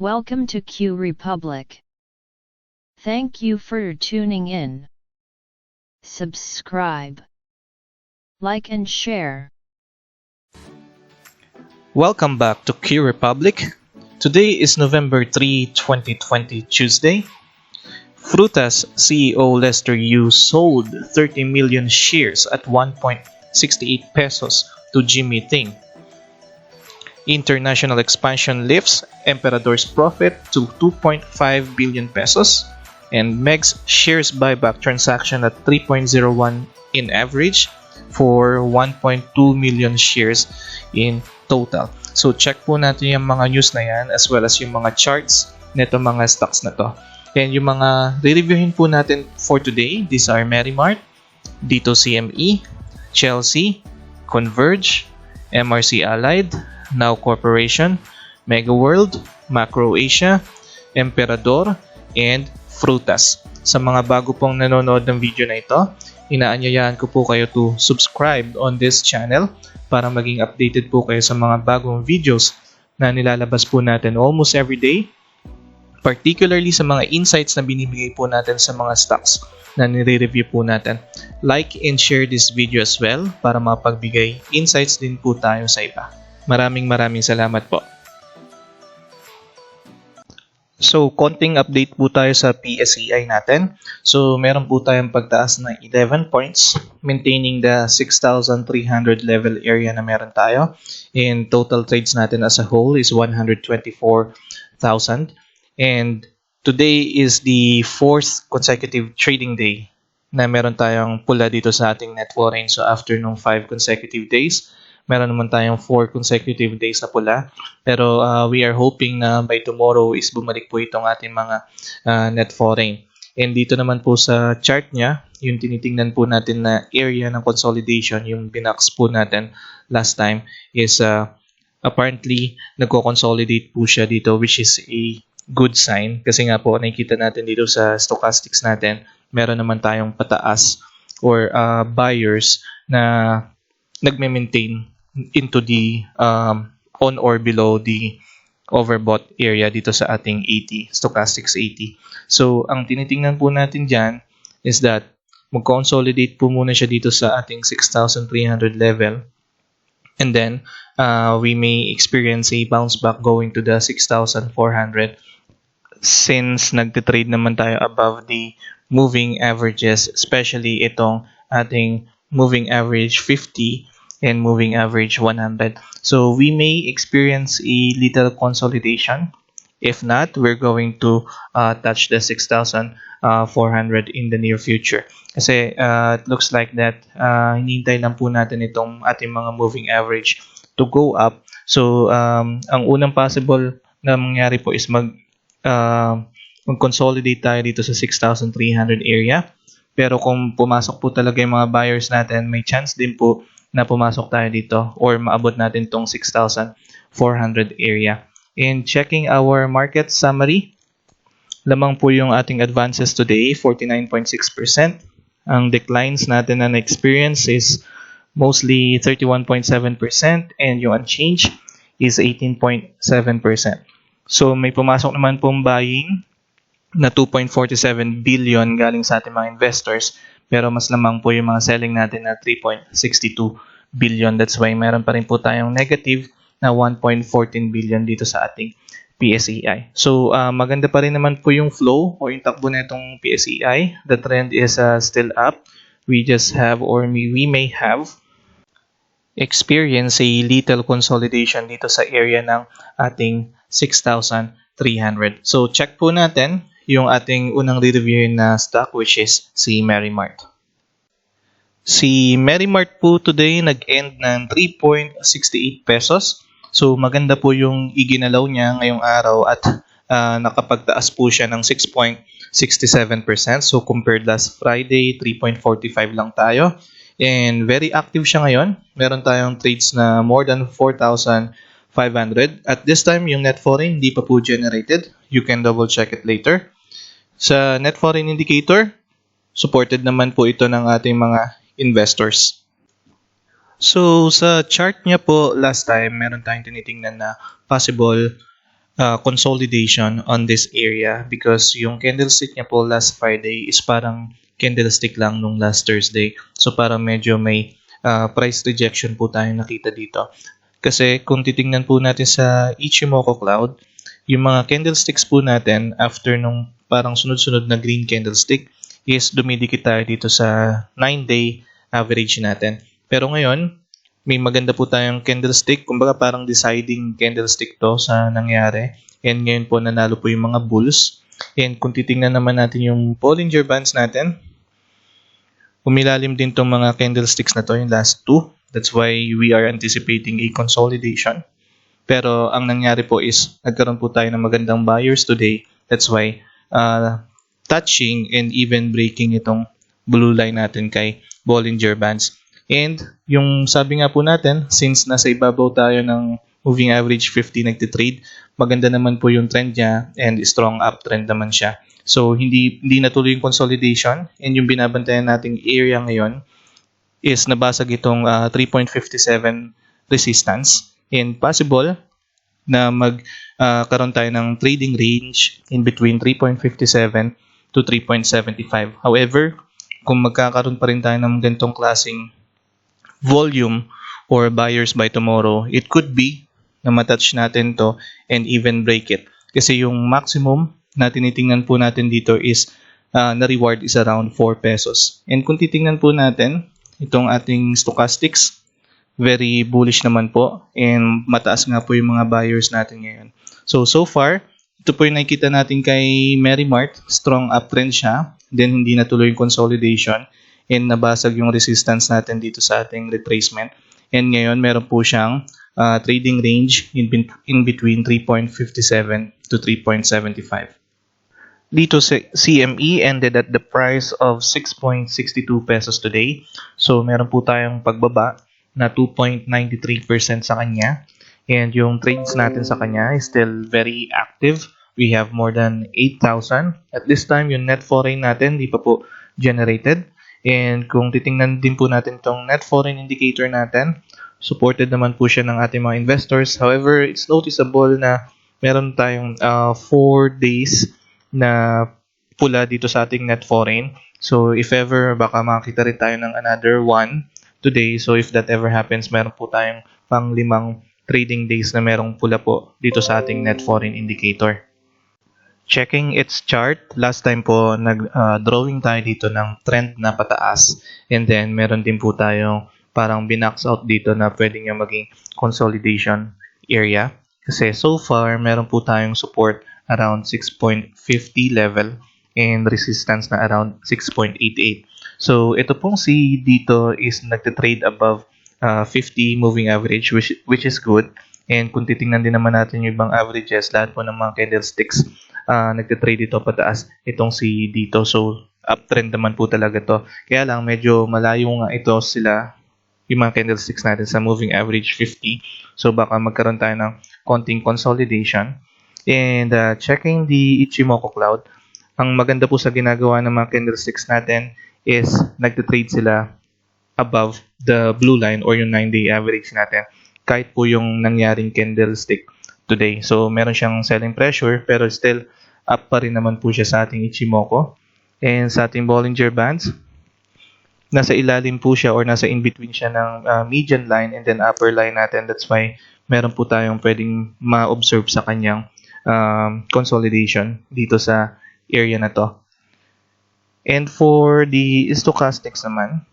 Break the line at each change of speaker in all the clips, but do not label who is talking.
Welcome to QrepubliC. Thank you for tuning in. Subscribe, like and share.
Welcome back to QrepubliC. Today is November 3, 2020, Tuesday. Fruitas CEO Lester Yu sold 30 million shares at 1.68 pesos to Jimmy Ting. International expansion lifts Emperador's profit to 2.5 billion pesos, and Meg's shares buyback transaction at 3.01 in average for 1.2 million shares in total. So check po natin yung mga news na yan as well as yung mga charts nito mga stocks na to. And yung mga re-reviewin po natin for today, these are Merrimart, Dito CME, Chelsea, Converge, MRC Allied, Now Corporation, Mega World, Macro Asia, Emperador, and Fruitas. Sa mga bago pong nanonood ng video na ito, inaanyayahan ko po kayo to subscribe on this channel para maging updated po kayo sa mga bagong videos na nilalabas po natin almost every day, particularly sa mga insights na binibigay po natin sa mga stocks na nire-review po natin. Like and share this video as well para mapagbigay insights din po tayo sa iba. Maraming salamat po. So, konting update po tayo sa PSEI natin. So, meron po tayong pagtaas ng 11 points, maintaining the 6,300 level area na meron tayo. And total trades natin as a whole is 124,000. And today is the 4th consecutive trading day na meron tayong pula dito sa ating net foreign. So, after nung 5 consecutive days, meron naman tayong 4 consecutive days na pula. Pero we are hoping na by tomorrow is bumalik po itong ating mga net foreign. And dito naman po sa chart niya, yung tinitingnan po natin na area ng consolidation, yung binax po natin last time is apparently nagko-consolidate po siya dito, which is a good sign. Kasi nga po nakikita natin dito sa stochastics natin, meron naman tayong pataas or buyers na nagme-maintain into the on or below the overbought area dito sa ating 80, stochastics 80. So, ang tinitingnan po natin dyan is that mag-consolidate po muna siya dito sa ating 6,300 level. And then, we may experience a bounce back going to the 6,400 since nagtitrade naman tayo above the moving averages, especially itong ating moving average 50 and moving average 100. So we may experience a little consolidation. If not, we're going to touch the 6,400 in the near future. Kasi it looks like that hinihintay lang po natin itong ating mga moving average to go up. So ang unang possible na mangyari po is mag-consolidate tayo dito sa 6,300 area. Pero kung pumasok po talaga yung mga buyers natin, may chance din po na pumasok tayo dito or maabot natin tong 6,400 area. And checking our market summary, lamang po yung ating advances today, 49.6%. Ang declines natin na na-experience is mostly 31.7% and yung unchanged is 18.7%. So may pumasok naman pong buying na 2.47 billion galing sa ating mga investors, pero mas lamang po yung mga selling natin na 3.62 billion. That's why meron pa rin po tayong negative na 1.14 billion dito sa ating PSEI. So maganda pa rin naman po yung flow o yung takbo na itong PSEI. The trend is still up. We just have or we may have experience a little consolidation dito sa area ng ating 6,300. So check po natin yung ating unang re-reviewin na stock, which is si Merrimart. Si Merrimart po today nag-end ng 3.68 pesos. So maganda po yung iginalaw niya ngayong araw at nakapagtaas po siya ng 6.67%. So compared last Friday, 3.45 lang tayo. And very active siya ngayon. Meron tayong trades na more than 4,500. At this time, yung net foreign hindi pa po generated. You can double check it later. Sa net foreign indicator, supported naman po ito ng ating mga investors. So sa chart niya po last time, meron tayong tinitingnan na possible consolidation on this area because yung candlestick niya po last Friday is parang candlestick lang nung last Thursday. So parang medyo may price rejection po tayong nakita dito. Kasi kung titingnan po natin sa Ichimoku Cloud, yung mga candlesticks po natin after nung parang sunod-sunod na green candlestick is dumidikit tayo dito sa 9-day average natin. Pero ngayon, may maganda po tayong candlestick. Kumbaga parang deciding candlestick to sa nangyari. And ngayon po nanalo po yung mga bulls. And kung titingnan naman natin yung Bollinger Bands natin, umilalim din tong mga candlesticks na to, yung last two. That's why we are anticipating a consolidation. Pero ang nangyari po is nagkaroon po tayo ng magandang buyers today. That's why touching and even breaking itong blue line natin kay Bollinger Bands. And yung sabi nga po natin, since nasa ibabaw tayo ng moving average 50 nagtitrade, maganda naman po yung trend niya and strong uptrend naman siya. So hindi natuloy yung consolidation and yung binabantayan nating area ngayon is nabasag itong 3.57 resistance and possible na magkaroon tayo ng trading range in between 3.57 to 3.75. However, kung magkakaroon pa rin tayo ng ganitong klaseng volume or buyers by tomorrow, it could be na matouch natin to and even break it. Kasi yung maximum na tinitingnan po natin dito is na reward is around 4 pesos. And kung titingnan po natin itong ating stochastics, very bullish naman po and mataas nga po yung mga buyers natin ngayon. So far, ito po yung nakikita natin kay Merrimart, strong uptrend siya, then hindi natuloy yung consolidation and nabasag yung resistance natin dito sa ating retracement. And ngayon, meron po siyang trading range in between 3.57 to 3.75. Dito sa CME ended at the price of 6.62 pesos today. So meron po tayong pagbaba na 2.93% sa kanya. And yung trades natin sa kanya is still very active. We have more than 8,000. At this time, yung net foreign natin di pa po generated. And kung titingnan din po natin itong net foreign indicator natin, supported naman po siya ng ating mga investors. However, it's noticeable na meron tayong 4 days na pula dito sa ating net foreign. So if ever, baka makakita rin tayo ng another one today. So if that ever happens, meron po tayong pang 5 trading days na merong pula po dito sa ating net foreign indicator. Checking its chart, last time po nag-drawing tayo dito ng trend na pataas and then meron din po tayong parang binax out dito na pwede nga maging consolidation area. Kasi so far, meron po tayong support around 6.50 level and resistance na around 6.88. So ito pong si dito is nagtitrade above 50 moving average which is good. And kung titingnan din naman natin yung ibang averages, lahat po ng mga candlesticks nagtitrade ito pataas itong si dito. So uptrend naman po talaga to. Kaya lang medyo malayo nga ito sila yung mga candlesticks natin sa moving average 50. So baka magkaroon tayo ng konting consolidation. And checking the Ichimoku Cloud, ang maganda po sa ginagawa ng mga candlesticks natin is nagtitrade sila above the blue line or yung 9-day average natin kahit po yung nangyaring candlestick today. So meron siyang selling pressure pero still up pa rin naman po siya sa ating Ichimoku. And sa ating Bollinger Bands, nasa ilalim po siya or nasa in-between siya ng median line and then upper line natin. That's why meron po tayong pwedeng ma-observe sa kanyang consolidation dito sa area na to. And for the stochastics naman,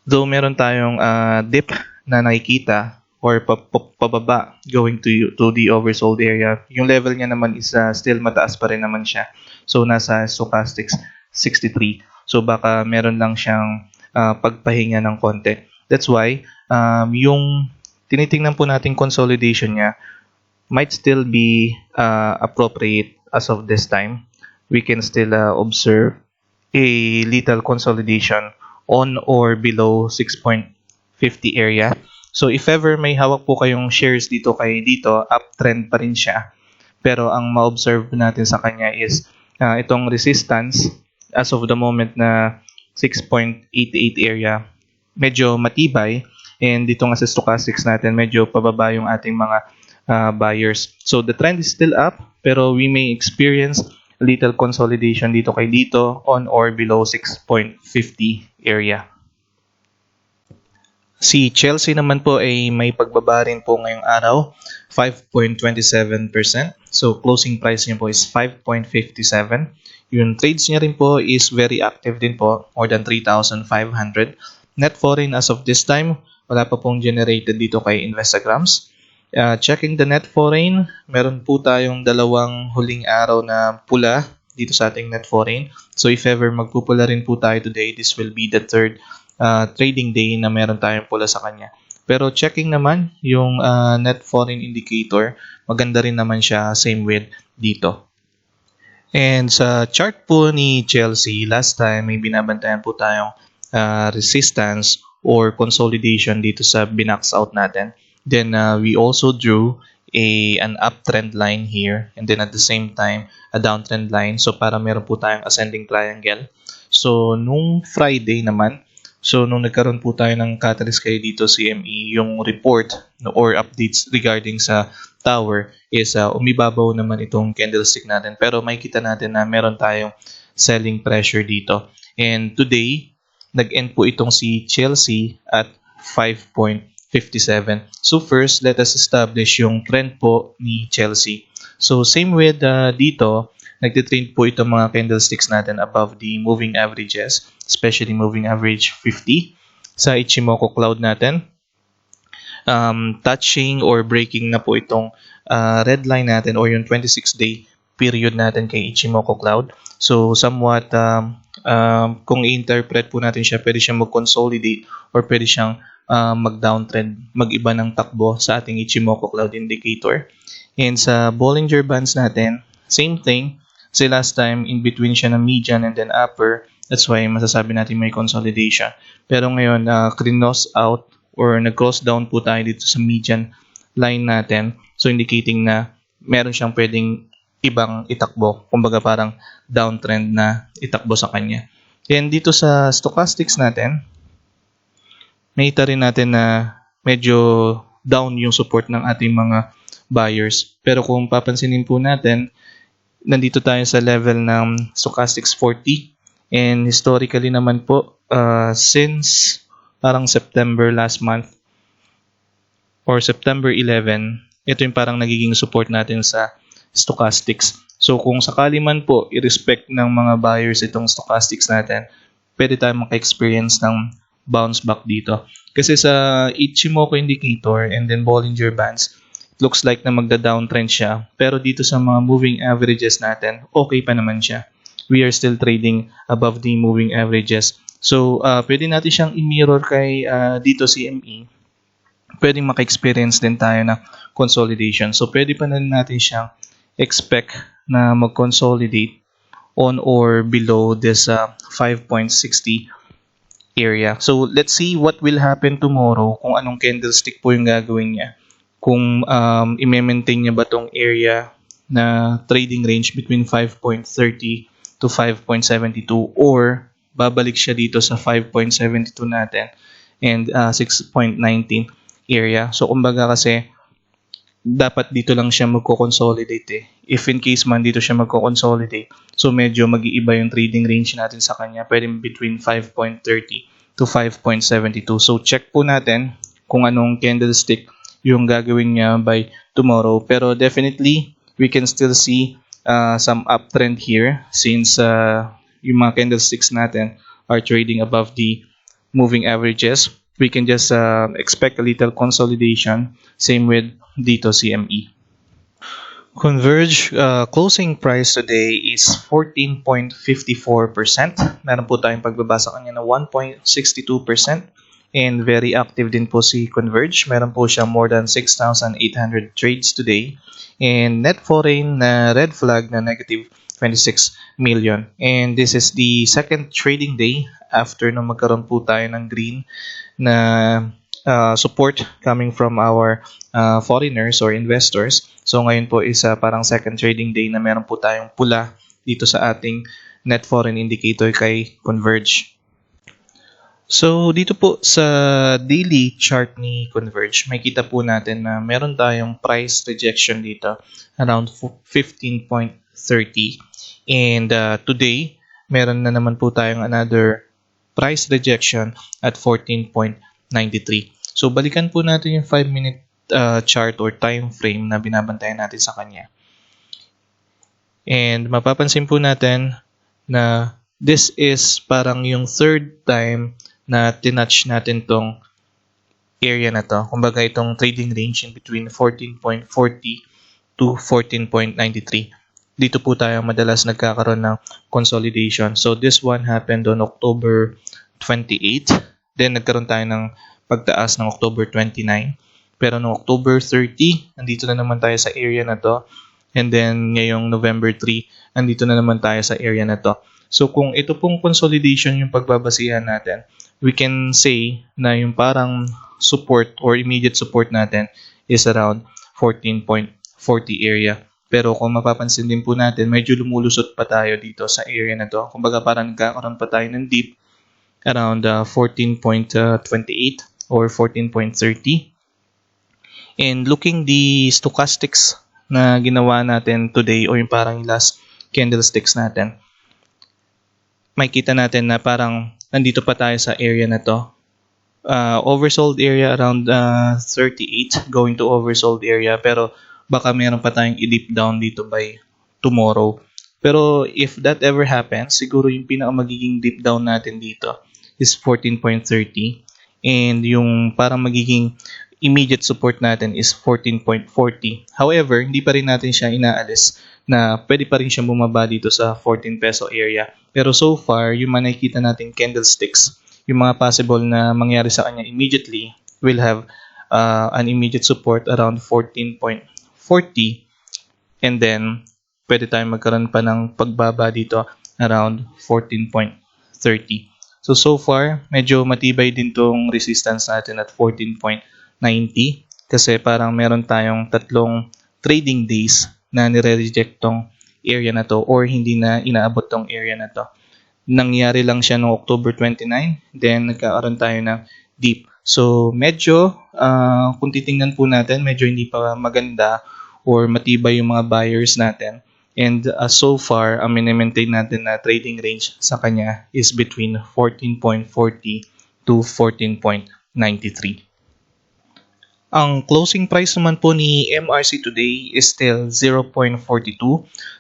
though meron tayong dip na nakikita or pababa going to the oversold area, yung level niya naman is still mataas pa rin naman siya. So nasa stochastics 63. So baka meron lang siyang pagpahinga ng konti. That's why yung tinitingnan po nating consolidation niya might still be appropriate as of this time. We can still observe a little consolidation on or below 6.50 area. So if ever may hawak po kayong shares dito uptrend pa rin siya. Pero ang ma-observe natin sa kanya is itong resistance as of the moment na 6.88 area, medyo matibay. And dito nga sa stochastics natin, medyo pababa yung ating mga buyers. So the trend is still up, pero we may experience a little consolidation dito kay dito on or below 6.50 area. Si Chelsea naman po ay may pagbaba rin po ngayong araw, 5.27%. So closing price niya po is 5.57. Yung trades niya rin po is very active din po, more than 3,500. Net foreign as of this time, wala pa pong generated dito kay Instagrams. Checking the net foreign, meron po tayong dalawang huling araw na pula dito sa ating net foreign. So if ever magpupula rin po tayo today, this will be the third trading day na meron tayong pula sa kanya. Pero checking naman yung net foreign indicator, maganda rin naman siya, same with dito. And sa chart po ni Chelsea, last time may binabantayan po tayong resistance or consolidation dito sa binax out natin. Then we also drew an uptrend line here, and then at the same time a downtrend line. So para meron po tayong ascending triangle. So nung Friday naman, so nung nagkaroon po tayo ng catalyst kayo dito CME, yung report or updates regarding sa tower is umibabaw naman itong candlestick natin. Pero makikita natin na meron tayong selling pressure dito. And today, nag-end po itong si Chelsea at 5.57. So first, let us establish yung trend po ni Chelsea. So same with dito, nagtitrend po itong mga candlesticks natin above the moving averages, especially moving average 50 sa Ichimoku cloud natin. Touching or breaking na po itong red line natin or yung 26-day period natin kay Ichimoku cloud. So somewhat kung i-interpret po natin siya, pwede siyang mag-consolidate or pwede siyang mag-downtrend, mag-iba ng takbo sa ating Ichimoku cloud indicator. And sa Bollinger Bands natin, same thing. Kasi last time, in between siya ng median and then upper. That's why masasabi natin may consolidation. Pero ngayon, cross out or nag-cross down po tayo dito sa median line natin. So indicating na meron siyang pwedeng ibang itakbo. Kumbaga parang downtrend na itakbo sa kanya. And dito sa stochastics natin, makita rin natin na medyo down yung support ng ating mga buyers. Pero kung papansinin po natin, nandito tayo sa level ng stochastics 40. And historically naman po, since parang September last month or September 11, ito yung parang nagiging support natin sa stochastics. So kung sakali man po i-respect ng mga buyers itong stochastics natin, pwede tayo maka-experience ng bounce back dito. Kasi sa Ichimoku indicator and then Bollinger Bands, it looks like na magda-downtrend siya. Pero dito sa mga moving averages natin, okay pa naman siya. We are still trading above the moving averages. So pwede natin siyang i-mirror kay dito CME. Pwedeng maka-experience din tayo na consolidation. So pwede pa na natin siyang expect na mag-consolidate on or below this 5.60 area. So let's see what will happen tomorrow, kung anong candlestick po yung gagawin niya. Kung i-maintain niya ba tong area na trading range between 5.30 to 5.72 or babalik siya dito sa 5.72 natin and 6.19 area. So kumbaga kasi dapat dito lang siya magko-consolidate eh. If in case man dito siya magko-consolidate, so medyo mag-iiba yung trading range natin sa kanya. Pwede between 5.30 to 5.72. So check po natin kung anong candlestick yung gagawin niya by tomorrow. Pero definitely, we can still see some uptrend here since yung mga candlesticks natin are trading above the moving averages. We can just expect a little consolidation. Same with dito CME. Converge closing price today is 14.54%. Meron po tayong pagbaba sa kanya na 1.62%. And very active din po si Converge. Meron po siya more than 6,800 trades today. And net foreign na red flag na negative 26 million. And this is the second trading day after nung magkaroon po tayo ng green na support coming from our foreigners or investors. So ngayon po is parang second trading day na meron po tayong pula dito sa ating net foreign indicator kay Converge. So, dito po sa daily chart ni Converge, makita po natin na meron tayong price rejection dito around 15.30. And today, meron na naman po tayong another price rejection at 14.93. So, balikan po natin yung 5-minute chart or time frame na binabantayan natin sa kanya. And mapapansin po natin na this is parang yung third time na tinouch natin tong area na to. Kumbaga itong trading range in between 14.40 to 14.93. Dito po tayo madalas nagkakaroon ng consolidation. So this one happened on October 28. Then nagkaroon tayo ng pagtaas ng October 29. Pero no October 30, andito na naman tayo sa area na to. And then ngayong November 3, andito na naman tayo sa area na to. So kung ito pong consolidation yung pagbabasihan natin, we can say na yung parang support or immediate support natin is around 14.40 area. Pero kung mapapansin din po natin, medyo lumulusot pa tayo dito sa area na to. Kumbaga parang nagkakaroon pa tayo ng dip around 14.28 or 14.30. And looking the stochastics na ginawa natin today o yung parang last candlesticks natin, makikita natin na parang nandito pa tayo sa area na to. Oversold area around 38 going to oversold area, pero baka meron pa tayong i-dip down dito by tomorrow. Pero if that ever happens, siguro yung magiging dip down natin dito is 14.30 and yung parang magiging immediate support natin is 14.40. However, hindi pa rin natin siya inaalis na pwede pa rin siya bumaba dito sa 14 peso area. Pero so far, yung nakikita natin candlesticks, yung mga possible na mangyari sa kanya immediately will have an immediate support around 14.40 and then pwede tayong magkaroon pa ng pagbaba dito around 14.30. So far, medyo matibay din tong resistance natin at 14.90 kasi parang meron tayong tatlong trading days na nire-reject tong area na to or hindi na inaabot tong area na to. Nangyari lang siya noong October 29, then nagkakaroon tayo ng dip. So medyo, kung titingnan po natin, medyo hindi pa maganda or matibay yung mga buyers natin. And so far, ang mini-maintain natin na trading range sa kanya is between 14.40 to 14.93. Ang closing price naman po ni MRC today is still 0.42.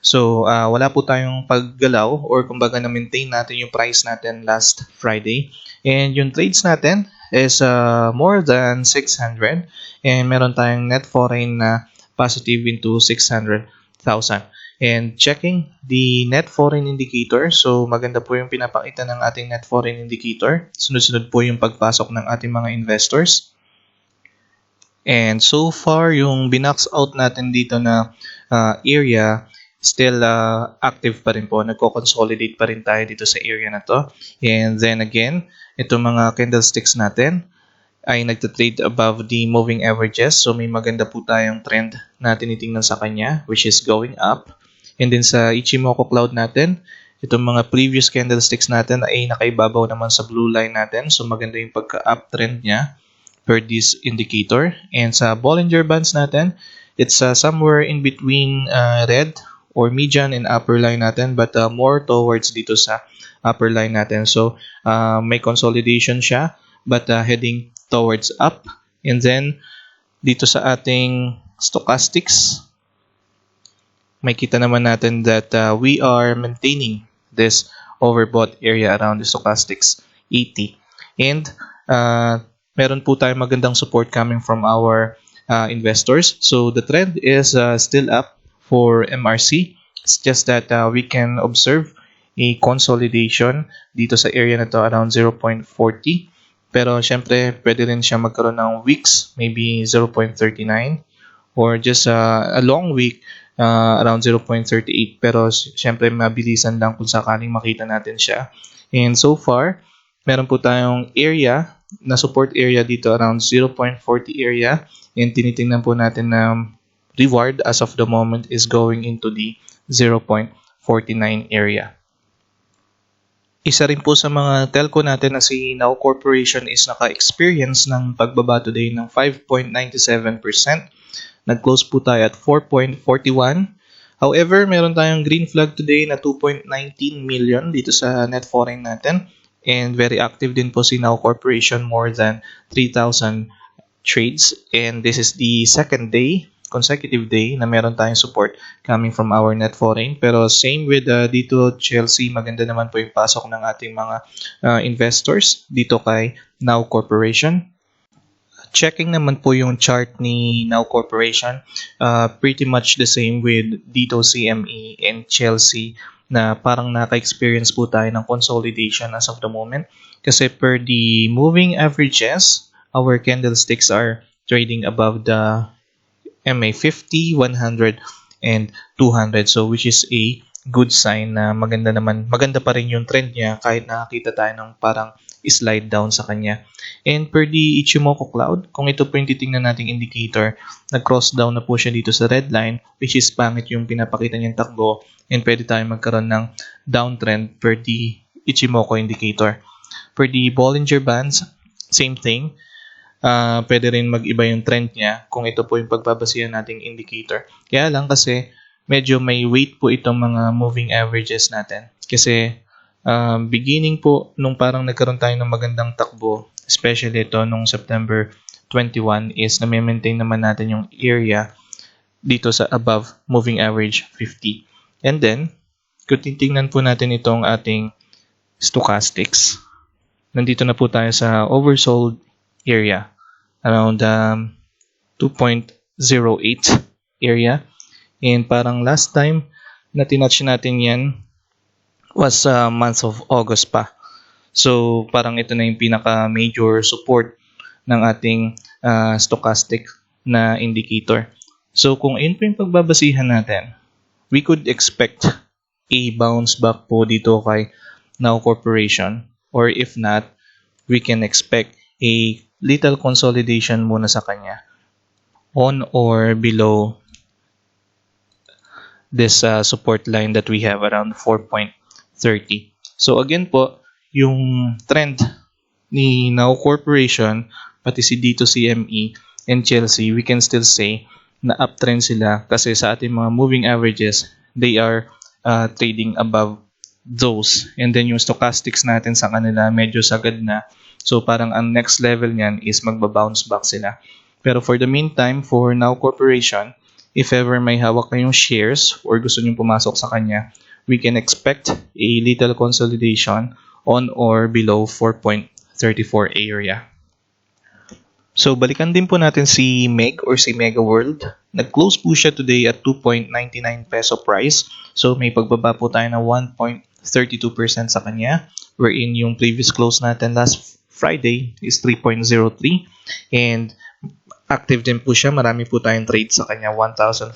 So, wala po tayong paggalaw or kumbaga na-maintain natin yung price natin last Friday. And yung trades natin is more than 600 and meron tayong net foreign na positive into 600,000. And checking the net foreign indicator, so maganda po yung pinapakita ng ating net foreign indicator. Sunod-sunod po yung pagpasok ng ating mga investors. And so far, yung binax out natin dito na area, still active pa rin po. Nagko-consolidate pa rin tayo dito sa area na to. And then again, itong mga candlesticks natin ay nagtatrade above the moving averages. So may maganda po tayong trend na tinitingnan sa kanya, which is going up. And then sa Ichimoku Cloud natin, itong mga previous candlesticks natin ay nakaibabaw naman sa blue line natin. So maganda yung pagka-uptrend niya per this indicator. And sa Bollinger Bands natin, it's somewhere in between red or median and upper line natin, but more towards dito sa upper line natin. So may consolidation siya, but heading towards up. And then dito sa ating stochastics, may kita naman natin that we are maintaining this overbought area around the stochastics 80. And meron po tayong magandang support coming from our investors. So the trend is still up for MRC. It's just that we can observe a consolidation dito sa area na to around 0.40. Pero syempre, pwede rin siya magkaroon ng weeks, maybe 0.39 or just a long week around 0.38. Pero syempre, mabilisan lang kung sakaling makita natin siya. And so far, meron po tayong area na support area dito around 0.40 area, and tinitingnan po natin na reward as of the moment is going into the 0.49 area. Isa rin po sa mga telco natin na si Now Corporation is naka-experience ng pagbaba today ng 5.97%. Nag-close po tayo at 4.41. However, meron tayong green flag today na 2.19 million dito sa net foreign natin. And very active din po si Now Corporation, more than 3,000 trades. And this is the second day, consecutive day, na meron tayong support coming from our net foreign. Pero same with dito Chelsea, maganda naman po yung pasok ng ating mga investors dito kay Now Corporation. Checking naman po yung chart ni Now Corporation, pretty much the same with dito CME and Chelsea, na parang naka-experience po tayo ng consolidation as of the moment. Kasi per the moving averages, our candlesticks are trading above the MA 50, 100, and 200. So which is a good sign na maganda pa rin yung trend niya kahit nakakita tayo ng parang slide down sa kanya. And per the Ichimoku Cloud, kung ito po yung titingnan nating indicator, nag-cross down na po siya dito sa red line, which is pangit yung pinapakita niyang takbo, and pwede tayong magkaroon ng downtrend per the Ichimoku indicator. Per the Bollinger Bands, same thing. Pwede rin mag-iba yung trend niya kung ito po yung pagbabasihan nating indicator. Kaya lang kasi medyo may weight po itong mga moving averages natin. Kasi beginning po nung parang nagkaroon tayo ng magandang takbo, especially ito nung September 21, is na-maintain naman natin yung area dito sa above moving average 50. And then, kung titingnan po natin itong ating stochastics, nandito na po tayo sa oversold area, around 2.08 area. And parang last time na tinouch natin yan was month of August pa. So parang ito na yung pinaka-major support ng ating stochastic na indicator. So kung yun po yung pagbabasihan natin, we could expect a bounce back po dito kay Now Corporation, or if not, we can expect a little consolidation muna sa kanya on or below this support line that we have around 4.30. So again po, yung trend ni Now Corporation, pati si dito CME and Chelsea, we can still say na uptrend sila kasi sa ating mga moving averages, they are trading above those. And then yung stochastics natin sa kanila medyo sagad na. So parang ang next level niyan is magbabounce back sila. Pero for the meantime, for Now Corporation, if ever may hawak kayong shares or gusto nyo pumasok sa kanya, we can expect a little consolidation on or below 4.34 area. So balikan din po natin si MEG or si Mega World. Nag-close po siya today at 2.99 peso price. So may pagbaba po tayo na 1.32% sa kanya, wherein yung previous close natin last Friday is 3.03, and active din po siya. Marami po tayong trade sa kanya, 1,500.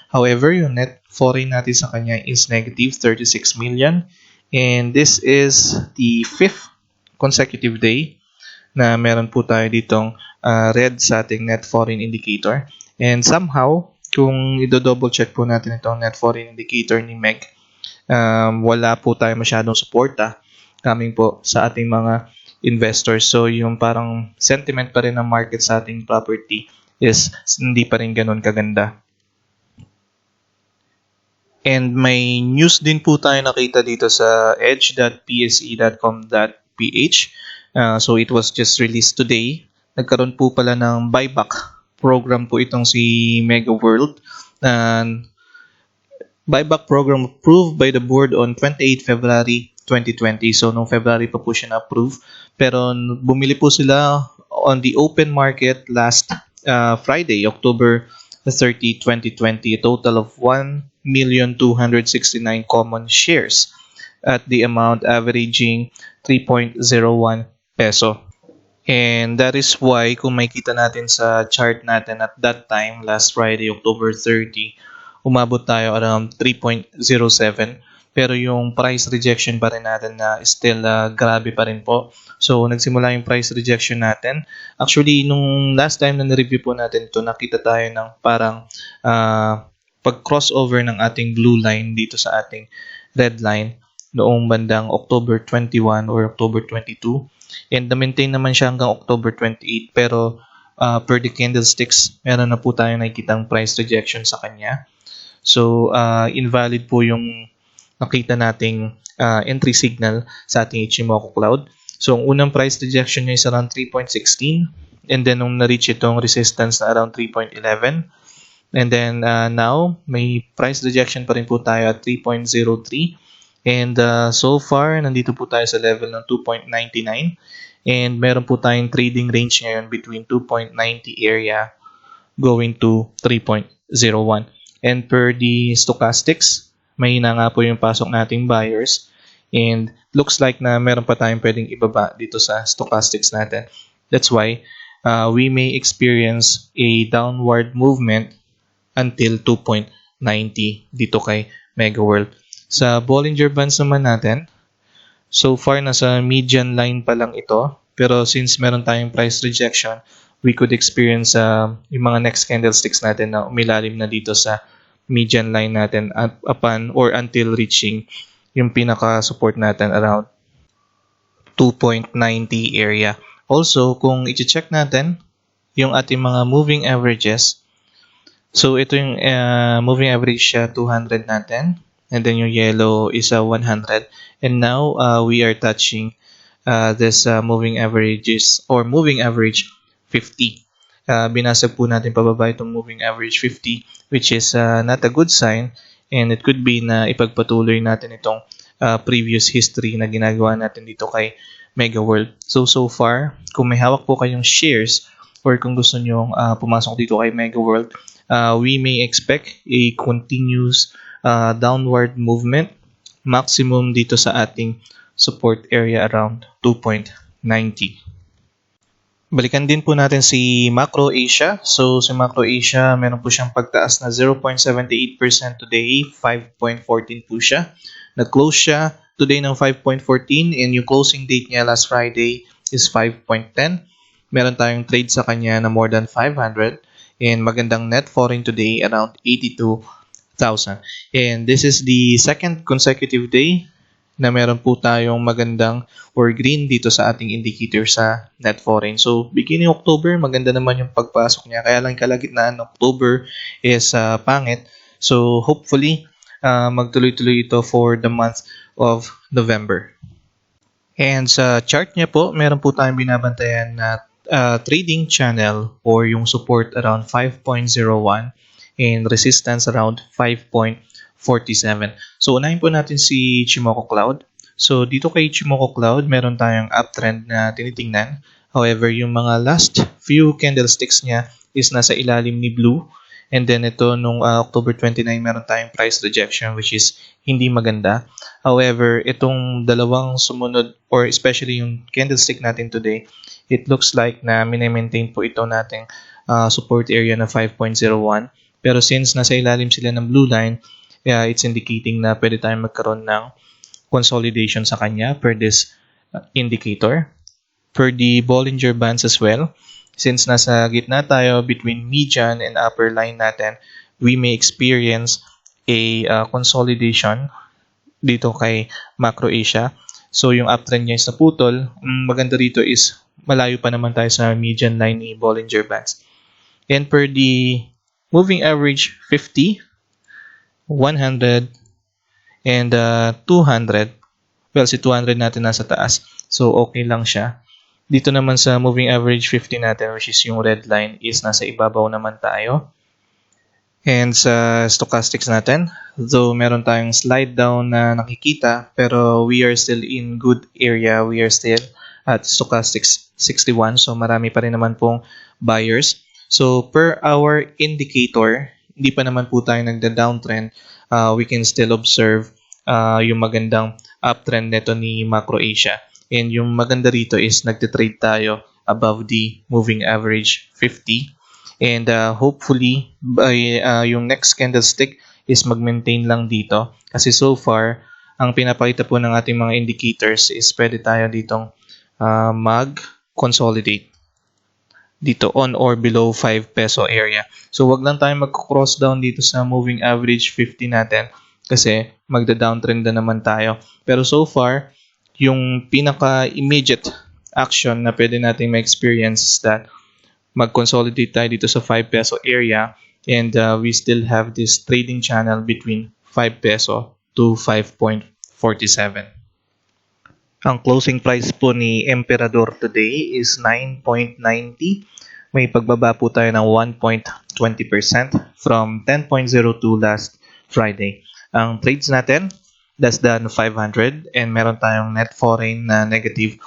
However, yung net foreign natin sa kanya is negative 36 million. And this is the 5th consecutive day na meron po tayo ditong red sa ating net foreign indicator. And somehow, kung i-double check po natin itong net foreign indicator ni MEG, wala po tayo masyadong suporta coming po sa ating mga investors. So yung parang sentiment pa rin ng market sa ating property is hindi pa rin ganun kaganda. And may news din po tayo nakita dito sa edge.pse.com.ph. So it was just released today. Nagkaroon po pala ng buyback program po itong si Mega World. Buyback program approved by the board on 28 February 2020. So, noong February pa po siya na-approve. Pero bumili po sila on the open market last Friday, October 30, 2020. A total of 1,269 common shares at the amount averaging 3.01 peso. And that is why, kung makita natin sa chart natin at that time, last Friday, October 30, umabot tayo around 3.07. Pero yung price rejection pa rin natin na still grabe pa rin po. So, nagsimula yung price rejection natin. Actually, nung last time na na-review po natin ito, nakita tayo ng parang pag-crossover ng ating blue line dito sa ating red line. noong bandang October 21 or October 22. And na-maintain naman siya hanggang October 28. Pero per the candlesticks, meron na po tayo nakikitang price rejection sa kanya. So, invalid po yung nakita nating entry signal sa ating Ichimoku Cloud. So, ang unang price rejection niya is around 3.16. And then, nung na-reach itong resistance na around 3.11. And then, now, may price rejection pa rin po tayo at 3.03. And so far, nandito po tayo sa level ng 2.99. And meron po tayong trading range ngayon between 2.90 area going to 3.01. And per the stochastics, mahina nga po yung pasok nating buyers. And looks like na meron pa tayong pwedeng ibaba dito sa stochastics natin. That's why we may experience a downward movement until 2.90 dito kay Mega World. Sa Bollinger Bands naman natin, so far nasa median line pa lang ito. Pero since meron tayong price rejection, we could experience yung mga next candlesticks natin na umilalim na dito sa median line natin upon or until reaching yung pinaka-support natin around 2.90 area. Also, kung i-check natin yung ating mga moving averages, so ito yung moving average siya 200 natin. And then yung yellow is 100. And now we are touching this moving averages or moving average 50. Binasag po natin pababa itong moving average 50, which is not a good sign. And it could be na ipagpatuloy natin itong previous history na ginagawa natin dito kay Mega World. So far, kung may hawak po kayong shares or kung gusto nyo pumasok dito kay Mega World, we may expect a continuous downward movement, maximum dito sa ating support area around 2.90. Balikan din po natin si Macro Asia. So si Macro Asia, meron po siyang pagtaas na 0.78% today, 5.14 po siya. Nag-close siya today ng 5.14 and yung closing date niya last Friday is 5.10. Meron tayong trade sa kanya na more than 500 and magandang net foreign today around 82,000. And this is the second consecutive day na meron po tayong magandang or green dito sa ating indicator sa net foreign. So, beginning October, maganda naman yung pagpasok niya. Kaya lang kalagitnaan ng October is pangit. So, hopefully, magtuloy-tuloy ito for the month of November. And sa chart niya po, meron po tayong binabantayan na trading channel or yung support around 5.01 and resistance around 5.47. So, unahin po natin si Ichimoku Cloud. So, dito kay Ichimoku Cloud, meron tayong uptrend na tinitingnan. However, yung mga last few candlesticks niya is nasa ilalim ni blue. And then ito, nung October 29, meron tayong price rejection which is hindi maganda. However, itong dalawang sumunod or especially yung candlestick natin today, it looks like na mini-maintain po ito nating support area na 5.01. Pero since nasa ilalim sila ng blue line, it's indicating na pwede tayong magkaroon ng consolidation sa kanya per this indicator. Per the Bollinger Bands as well, since nasa gitna tayo between median and upper line natin, we may experience a consolidation dito kay Macro Asia. So yung uptrend niya is naputol. Maganda rito is malayo pa naman tayo sa median line ni Bollinger Bands. And per the moving average 50, 100, and 200. Well, si 200 natin nasa taas. So, okay lang siya. Dito naman sa moving average 50 natin, which is yung red line, is nasa ibabaw naman tayo. And sa stochastics natin, though meron tayong slide down na nakikita, pero we are still in good area. We are still at stochastics 61. So, marami pa rin naman pong buyers. So, per hour indicator, hindi pa naman po tayo nagda-downtrend. We can still observe yung magandang uptrend nito ni Macro Asia. And yung maganda rito is nagtitrade tayo above the moving average 50. And hopefully, by yung next candlestick is mag-maintain lang dito. Kasi so far, ang pinapakita po ng ating mga indicators is pwede tayo ditong mag-consolidate dito on or below 5 peso area. So wag lang tayo mag-cross down dito sa moving average 50 natin kasi magda-downtrend na naman tayo. Pero so far, yung pinaka-immediate action na pwede nating ma-experience is that mag-consolidate tayo dito sa 5 peso area, and we still have this trading channel between 5 peso to 5.47. Ang closing price po ni Emperador today is 9.90. May pagbaba po tayo ng 1.20% from 10.02 last Friday. Ang trades natin, less than 500, and meron tayong net foreign na negative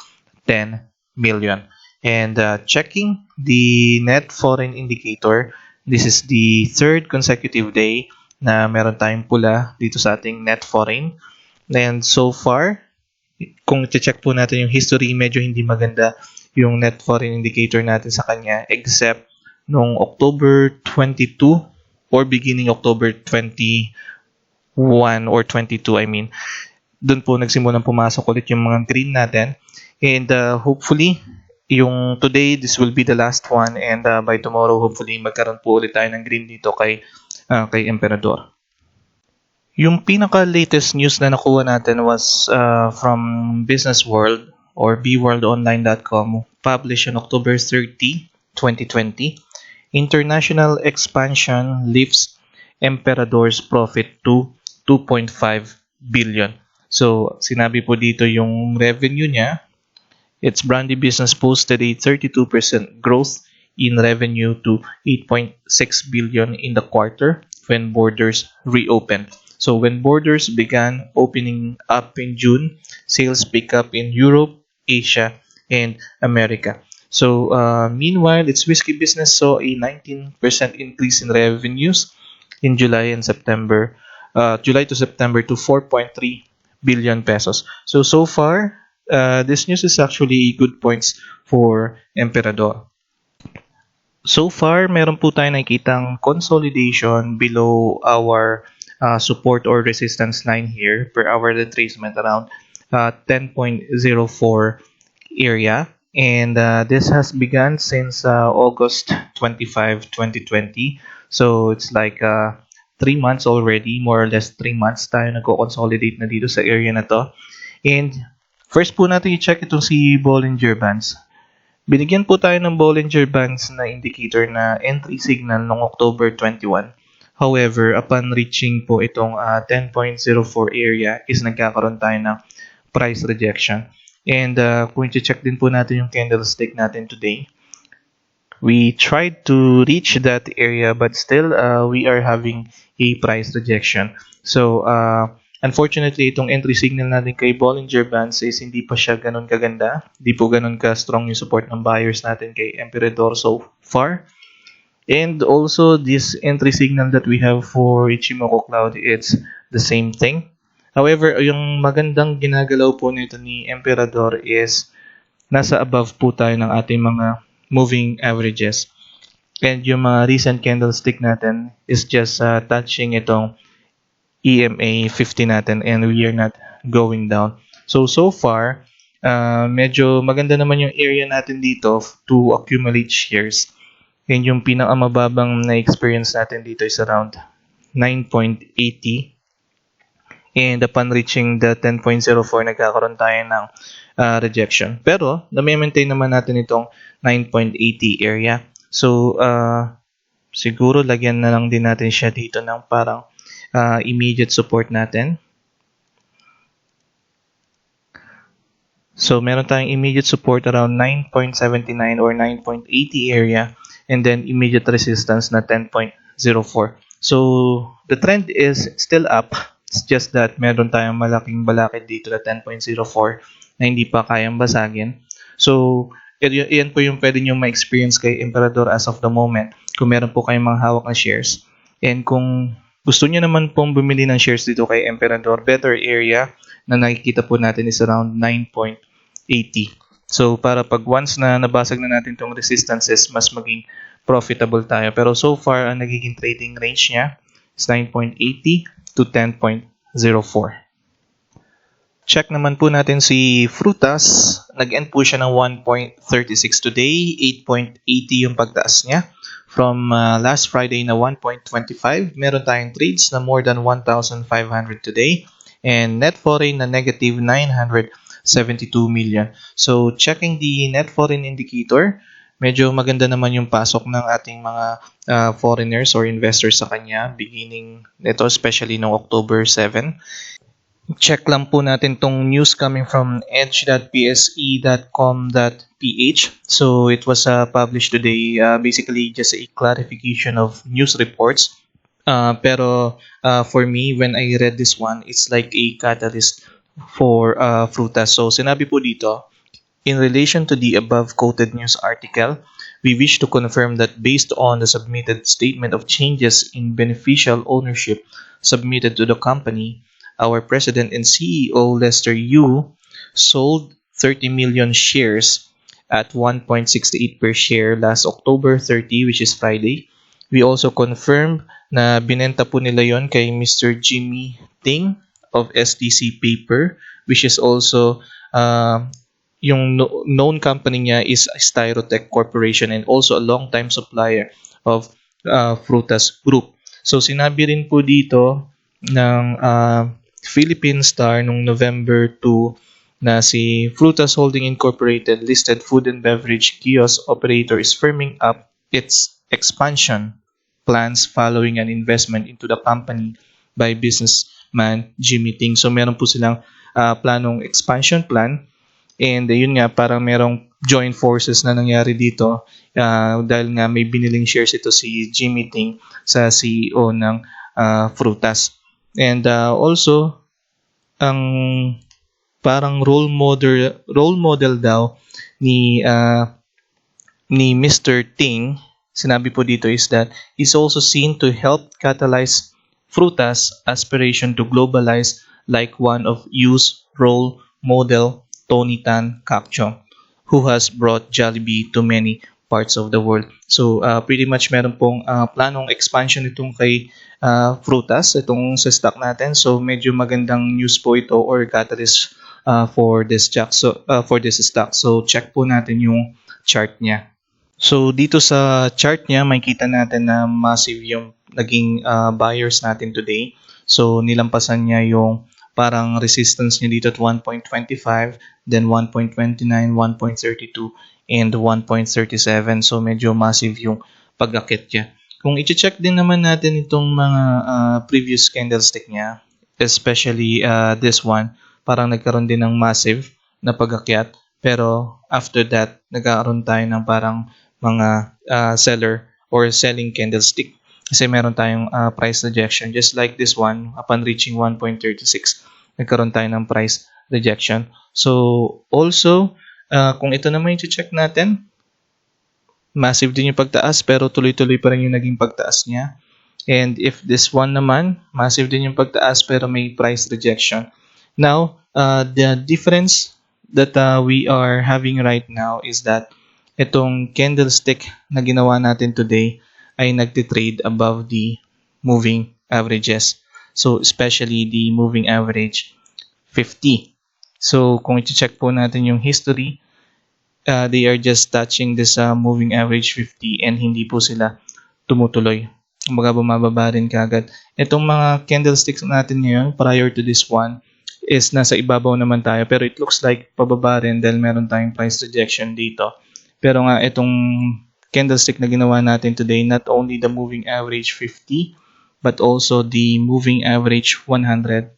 10 million. And checking the net foreign indicator, this is the third consecutive day na meron tayong pula dito sa ating net foreign. And so far, kung check po natin yung history, medyo hindi maganda yung net foreign indicator natin sa kanya, except nung October 22 or beginning October 21 or 22, I mean, doon po nagsimulang pumasok ulit yung mga green natin. And hopefully, yung today, this will be the last one, and by tomorrow, hopefully, magkaroon po ulit tayo ng green dito kay Emperador. Yung pinaka-latest news na nakuha natin was from Business World or bworldonline.com, published on October 30, 2020. International expansion lifts Emperador's profit to 2.5 billion. So, sinabi po dito yung revenue niya. Its brandy business posted a 32% growth in revenue to 8.6 billion in the quarter when borders reopened. So when borders began opening up in June, sales pick up in Europe, Asia, and America. So meanwhile, its whiskey business saw a 19% increase in revenues in July to September to 4.3 billion pesos. So far, this news is actually good points for Emperador. So far, meron po tayo nakikitang consolidation below our support or resistance line here per hour retracement around 10.04 area. And this has begun since August 25, 2020. So it's like 3 months already, more or less 3 months tayo nagko-consolidate na dito sa area na to. And first po natin i-check itong si Bollinger Bands. Binigyan po tayo ng Bollinger Bands na indicator na entry signal noong October 21. However, upon reaching po itong 10.04 area is nagkakaroon tayo ng price rejection. And kung i-check din po natin yung candlestick natin today, we tried to reach that area but still we are having a price rejection. So, unfortunately, itong entry signal natin kay Bollinger Bands is hindi pa siya ganun kaganda. Hindi po ganun ka-strong yung support ng buyers natin kay Emperador so far. And also, this entry signal that we have for Ichimoku Cloud, it's the same thing. However, yung magandang ginagalaw po nito ni Emperador is nasa above po tayo ng ating mga moving averages. And yung mga recent candlestick natin is just touching itong EMA 50 natin, and we are not going down. So far, medyo maganda naman yung area natin dito to accumulate shares. And yung pinakamababang na-experience natin dito is around 9.80. And upon reaching the 10.04, nagkakaroon tayo ng rejection. Pero, na-maintain naman natin itong 9.80 area. So, siguro lagyan na lang din natin siya dito ng parang immediate support natin. So, meron tayong immediate support around 9.79 or 9.80 area. And then immediate resistance na 10.04. So, the trend is still up. It's just that meron tayong malaking balakid dito na 10.04 na hindi pa kayang basagin. So, yan po yung pwede nyo ma-experience kay Emperador as of the moment kung meron po kayong mga hawak na shares. And kung gusto nyo naman pong bumili ng shares dito kay Emperador, better area na nakikita po natin is around 9.80. So, para pag once na nabasag na natin itong resistances, mas maging profitable tayo. Pero so far, ang nagiging trading range niya is 9.80 to 10.04. Check naman po natin si Fruitas. Nag-end po siya ng 1.36 today. 8.80 yung pagtaas niya From last Friday na 1.25, meron tayong trades na more than 1,500 today and net foreign na negative 972 million. So checking the net foreign indicator, medyo maganda naman yung pasok ng ating mga foreigners or investors sa kanya beginning nito, especially noong October 7. Check lang po natin tong news coming from edge.pse.com.ph. So it was published today, basically just a clarification of news reports. Pero for me, when I read this one, it's like a catalyst for Fruitas. So sinabi po dito, in relation to the above quoted news article, we wish to confirm that based on the submitted statement of changes in beneficial ownership submitted to the company, our President and CEO Lester Yu sold 30 million shares at 1.68 per share last October 30, which is Friday. We also confirmed na binenta po nila yon kay Mr. Jimmy Ting of STC Paper, which is also yung known company niya is Styrotech Corporation and also a long-time supplier of Fruitas Group. So sinabi rin po dito ng Philippine Star noong November 2 na si Fruitas Holding Incorporated listed food and beverage kiosk operator is firming up its expansion plans following an investment into the company by businessman Jimmy Ting. So meron po silang planong expansion plan and yun nga parang merong joint forces na nangyari dito dahil nga may biniling shares ito si Jimmy Ting sa CEO ng Fruitas. And also ang parang role model daw ni Mr. Ting, sinabi po dito is that is also seen to help catalyze Fruitas aspiration to globalize like one of Yu's role model Tony Tan Cakchong, who has brought Jollibee to many parts of the world. So pretty much meron pong planong expansion itong kay Fruitas, itong sa stock natin. So medyo magandang news po ito or catalyst for this stock. So check po natin yung chart niya. So dito sa chart niya, makikita natin na massive yung naging buyers natin today. So nilampasan niya yung parang resistance niya dito at 1.25, then 1.29, 1.32, and 1.37. So medyo massive yung pag-akit niya. Kung i-check din naman natin itong mga previous candlestick niya, especially this one, parang nagkaroon din ng massive na pag-akyat. Pero after that, nagkaroon tayo ng parang mga seller or selling candlestick. Kasi meron tayong price rejection. Just like this one, upon reaching 1.36, nagkaroon tayo ng price rejection. So, also, kung ito naman yung check natin, massive din yung pagtaas pero tuloy-tuloy pa rin yung naging pagtaas niya. And if this one naman, massive din yung pagtaas pero may price rejection. Now, the difference that we are having right now is that itong candlestick na ginawa natin today ay nagtitrade above the moving averages. So, especially the moving average 50. So, kung i-check po natin yung history, they are just touching this moving average 50 and hindi po sila tumutuloy. Kumbaga bumababa rin kagad. Itong mga candlesticks natin ngayon prior to this one is nasa ibabaw naman tayo pero it looks like pababa rin dahil meron tayong price rejection dito. Pero nga itong candlestick na ginawa natin today, not only the moving average 50 but also the moving average 100.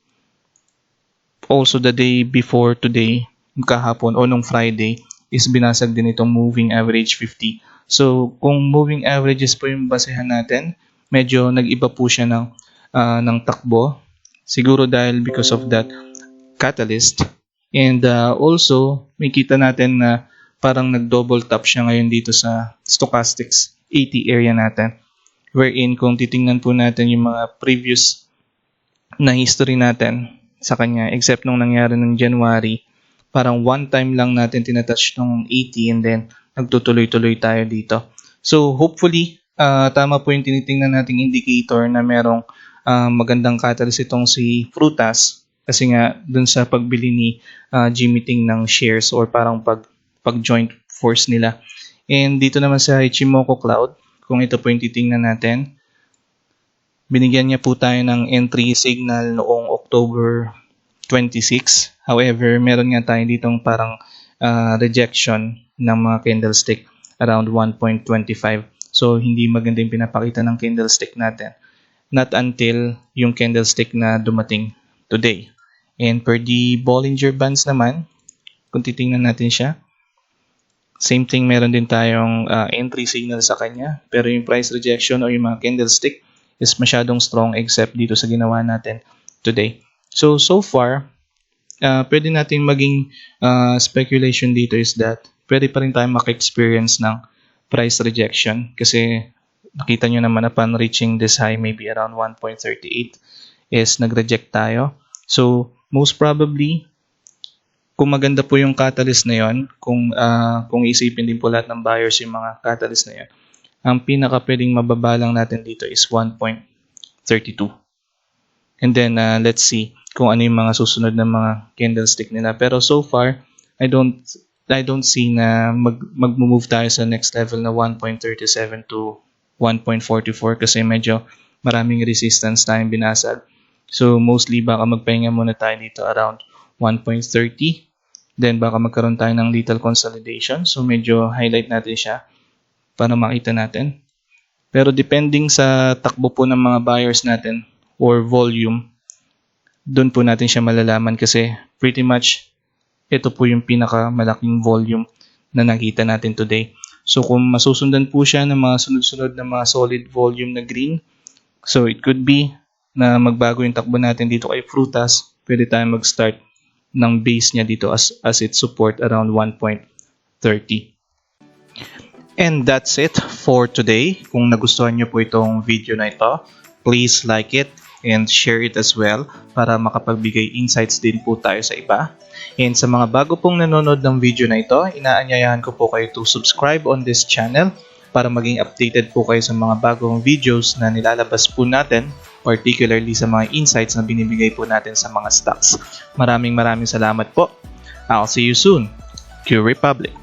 Also the day before today, kahapon o nung Friday, is binasag din itong moving average 50. So kung moving averages po yung basehan natin, medyo nag-iba po siya ng takbo. Siguro dahil because of that catalyst. And also, may kita natin na parang nag-double top siya ngayon dito sa stochastics 80 area natin. Wherein kung titingnan po natin yung mga previous na history natin sa kanya, except nung nangyari ng January, parang one time lang natin tinatouch ng 80 and then nagtutuloy-tuloy tayo dito. So hopefully, tama po yung tinitingnan nating indicator na merong magandang catalyst itong si Fruitas kasi nga dun sa pagbili ni Jimmy Ting ng shares or parang pag-joint force nila. And dito naman sa Ichimoku Cloud, kung ito po yung titingnan natin, binigyan niya po tayo ng entry signal noong October 26. However, meron nga tayo ditong parang rejection ng mga candlestick around 1.25. So, hindi maganda yung pinapakita ng candlestick natin. Not until yung candlestick na dumating today. And per the Bollinger Bands naman, kung titingnan natin siya, same thing, meron din tayong entry signal sa kanya. Pero yung price rejection o yung mga candlestick is masyadong strong except dito sa ginawa natin today. So far, pwede natin maging speculation dito is that pwede pa rin tayo maka-experience ng price rejection kasi nakita nyo naman upon reaching this high maybe around 1.38 is nag-reject tayo. So most probably, kung maganda po yung catalyst na yon, kung isipin din po lahat ng buyers yung mga catalyst na yon, ang pinaka pwedeng mababalang natin dito is 1.32. And then let's see kung ano yung mga susunod na mga candlestick nila. Pero so far, I don't see na mag-move tayo sa next level na 1.37 to 1.44 kasi medyo maraming resistance tayong binasag. So mostly baka magpahinga muna tayo dito around 1.30. Then baka magkaroon tayo ng little consolidation. So medyo highlight natin siya para makita natin. Pero depending sa takbo po ng mga buyers natin or volume, doon po natin siya malalaman kasi pretty much ito po yung pinakamalaking volume na nakita natin today. So kung masusundan po siya ng mga sunod-sunod na mga solid volume na green, so it could be na magbago yung takbo natin dito kay Fruitas, pwede tayo mag-start ng base niya dito as its support around 1.30. And that's it for today. Kung nagustuhan nyo po itong video na ito, please like it and share it as well para makapagbigay insights din po tayo sa iba. And sa mga bago pong nanonood ng video na ito, inaanyayahan ko po kayo to subscribe on this channel para maging updated po kayo sa mga bagong videos na nilalabas po natin, particularly sa mga insights na binibigay po natin sa mga stocks. Maraming salamat po. I'll see you soon. QRepubliC.